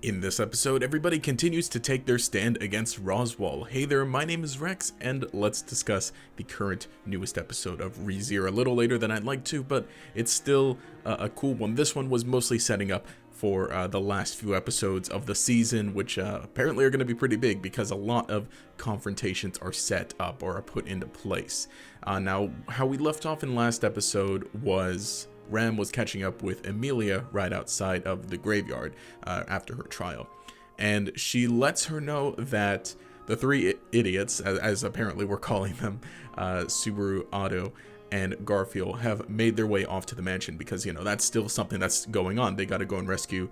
In this episode, everybody continues to take their stand against Roswell. Hey there, my name is Rex, and let's discuss the current newest episode of ReZero. A little later than I'd like to, but it's still a cool one. This one was mostly setting up for the last few episodes of the season, which apparently are going to be pretty big because a lot of confrontations are set up or are put into place. Now, how we left off in last episode was Ram was catching up with Amelia right outside of the graveyard after her trial. And she lets her know that the three idiots, as apparently we're calling them, Subaru, Otto, and Garfield, have made their way off to the mansion because, you know, that's still something that's going on. They got to go and rescue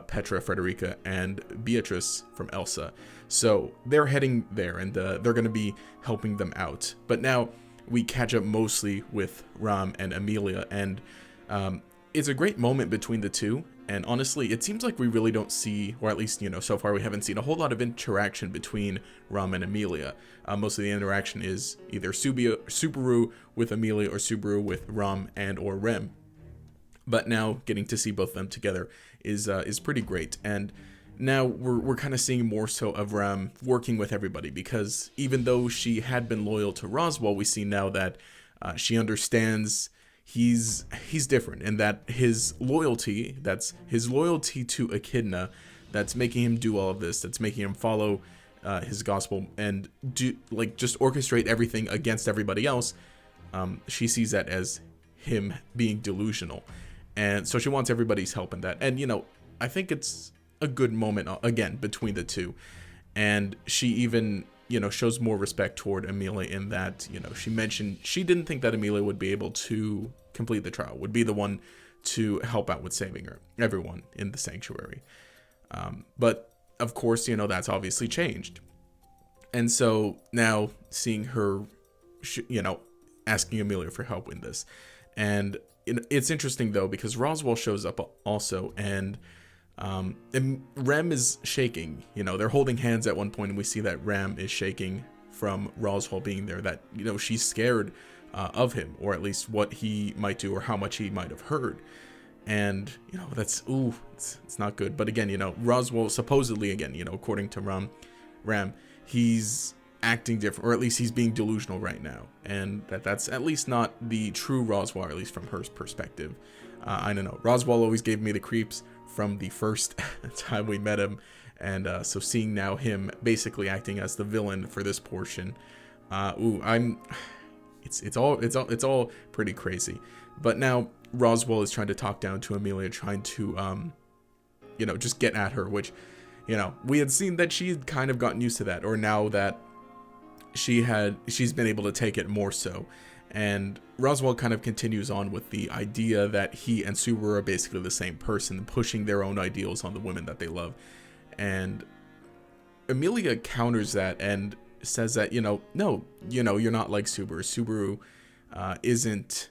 Petra, Frederica, and Beatrice from Elsa. So they're heading there, and they're going to be helping them out. But now we catch up mostly with Ram and Amelia, and it's a great moment between the two, and honestly, it seems like we really don't see, or at least, you know, so far we haven't seen a whole lot of interaction between Ram and Amelia. Most of the interaction is either Subaru with Amelia or Subaru with Ram and or Rem. But now getting to see both of them together is pretty great, and now we're kind of seeing more so of Ram working with everybody, because even though she had been loyal to Roswell, we see now that she understands he's different, and that his loyalty to Echidna, that's making him do all of this, that's making him follow his gospel and do, like, just orchestrate everything against everybody else. She sees that as him being delusional, and so she wants everybody's help in that. And, you know, I think it's a good moment again between the two, and she even, you know, shows more respect toward Amelia in that, you know, she mentioned she didn't think that Amelia would be able to complete the trial, would be the one to help out with saving everyone in the sanctuary. But of course, you know, that's obviously changed. And so now seeing her, you know, asking Amelia for help in this. And it's interesting though, because Roswell shows up also, and Rem is shaking. You know, they're holding hands at one point, and we see that Ram is shaking from Roswell being there, that, you know, she's scared of him, or at least what he might do or how much he might have heard. And, you know, that's, it's not good. But again, you know, Roswell supposedly, again, you know, according to Ram, he's acting different, or at least he's being delusional right now, and that's at least not the true Roswell, or at least from her perspective. I don't know, Roswell always gave me the creeps from the first time we met him, and so seeing now him basically acting as the villain for this portion, it's all pretty crazy. But now Roswell is trying to talk down to Amelia, trying to you know, just get at her, which, you know, we had seen that she had kind of gotten used to that, or now that she's been able to take it more so. And Roswell kind of continues on with the idea that he and Subaru are basically the same person, pushing their own ideals on the women that they love. And Amelia counters that and says that, you know, no, you know, you're not like Subaru. Subaru isn't,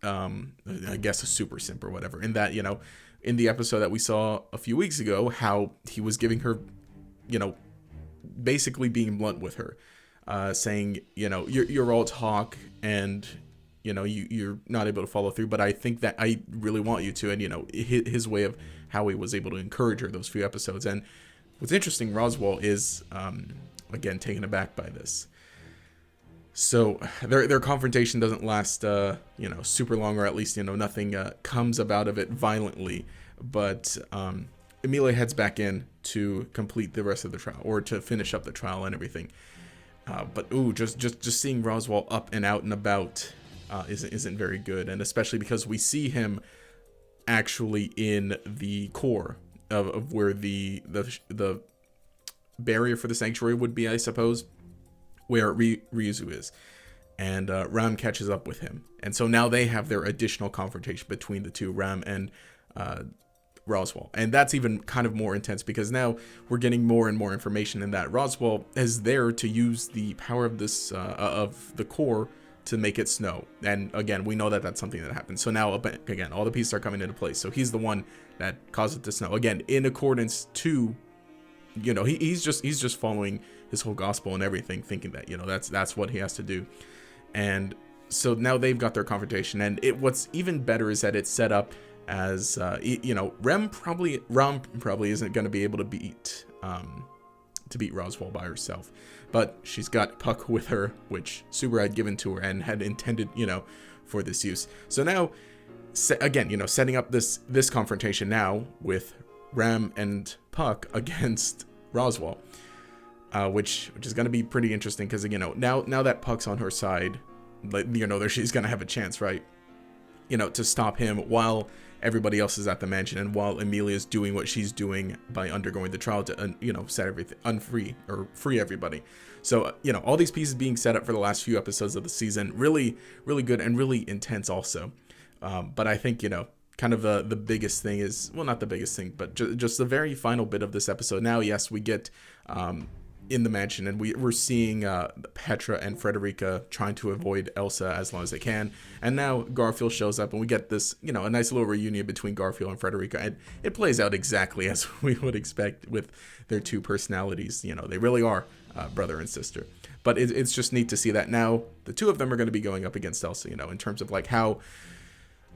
I guess, a super simp or whatever. In that, you know, in the episode that we saw a few weeks ago, how he was giving her, you know, basically being blunt with her. Saying, you know, you're all talk, and, you know, you're not able to follow through, but I think that I really want you to. And, you know, his way of how he was able to encourage her those few episodes. And what's interesting, Roswell is, again, taken aback by this. So their confrontation doesn't last, you know, super long, or at least, you know, nothing comes about of it violently. But Amelia heads back in to complete the rest of the trial, or to finish up the trial and everything. But just seeing Roswell up and out and about isn't very good, and especially because we see him actually in the core of where the barrier for the sanctuary would be, I suppose, where Ryuzu is, and Ram catches up with him, and so now they have their additional confrontation between the two, Ram and Roswell. And that's even kind of more intense, because now we're getting more and more information in that Roswell is there to use the power of this of the core to make it snow. And again, we know that that's something that happens. So now, again, all the pieces are coming into place. So he's the one that caused it to snow, again, in accordance to, you know, he's just following his whole gospel and everything, thinking that, you know, that's what he has to do. And so now they've got their confrontation, and what's even better is that it's set up as Ram probably isn't going to be able to beat Roswaal by herself, but she's got Puck with her, which Subaru had given to her and had intended, for this use. So now, again, setting up this confrontation now with Ram and Puck against Roswaal, which is going to be pretty interesting because now that Puck's on her side, she's going to have a chance, right? To stop him while everybody else is at the mansion and while Amelia's doing what she's doing by undergoing the trial to set everything free everybody. So all these pieces being set up for the last few episodes of the season, really good and really intense also. But I think kind of the biggest thing is, well, not the biggest thing, but just the very final bit of this episode. Now, yes, we get in the mansion, and we're seeing Petra and Frederica trying to avoid Elsa as long as they can. And now Garfield shows up, and we get this, a nice little reunion between Garfield and Frederica, and it plays out exactly as we would expect with their two personalities. They really are brother and sister. But it's just neat to see that now the two of them are going to be going up against Elsa, in terms of like how,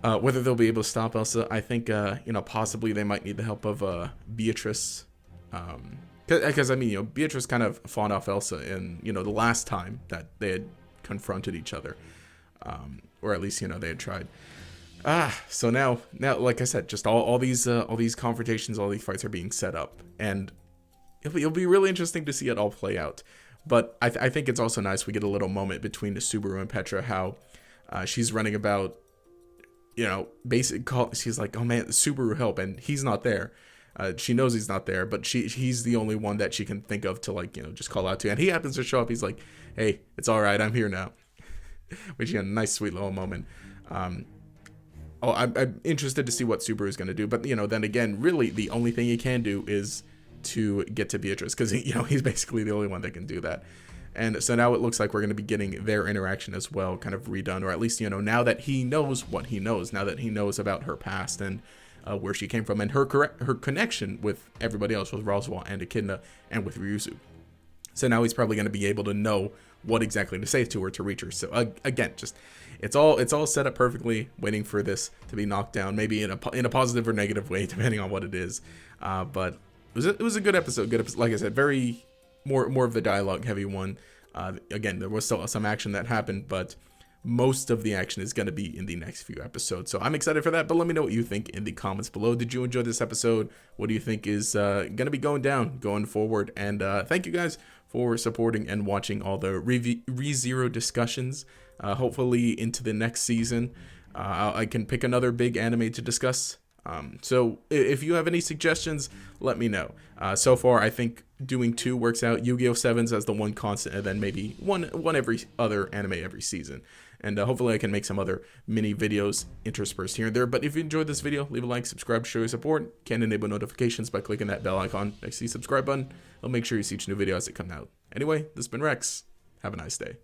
whether they'll be able to stop Elsa. I think, possibly they might need the help of Beatrice, because Beatrice kind of fought off Elsa in the last time that they had confronted each other, or at least they had tried. So now like I said, just all these confrontations, all these fights are being set up, and it'll be really interesting to see it all play out. But I think it's also nice we get a little moment between Subaru and Petra, how she's running about, she's like, oh man, Subaru, help, and he's not there. She knows he's not there, but he's the only one that she can think of to just call out to. And he happens to show up. He's like, hey, it's all right, I'm here now. Which, a nice, sweet little moment. I'm interested to see what Subaru is going to do. But, then again, really the only thing he can do is to get to Beatrice, because, he's basically the only one that can do that. And so now it looks like we're going to be getting their interaction as well kind of redone, or at least, now that he knows what he knows, now that he knows about her past and where she came from, and her connection with everybody else, with Roswaal and Echidna and with Ryuzu. So now he's probably going to be able to know what exactly to say to her to reach her. So again, just it's all set up perfectly, waiting for this to be knocked down, maybe in a positive or negative way, depending on what it is. But it was a good episode. Good episode. Like I said, very more of the dialogue heavy one. Again, there was still some action that happened, but most of the action is going to be in the next few episodes. So I'm excited for that, but let me know what you think in the comments below. Did you enjoy this episode? What do you think is going to be going down going forward? And thank you guys for supporting and watching all the ReZero discussions. Hopefully into the next season, I can pick another big anime to discuss. So if you have any suggestions, let me know. So far, I think doing 2 works out. Yu-Gi-Oh! 7s as the one constant, and then maybe one every other anime every season. And hopefully I can make some other mini videos interspersed here and there. But if you enjoyed this video, leave a like, subscribe, show your support. Can enable notifications by clicking that bell icon next to the subscribe button. I'll make sure you see each new video as it comes out. Anyway, this has been Rex. Have a nice day.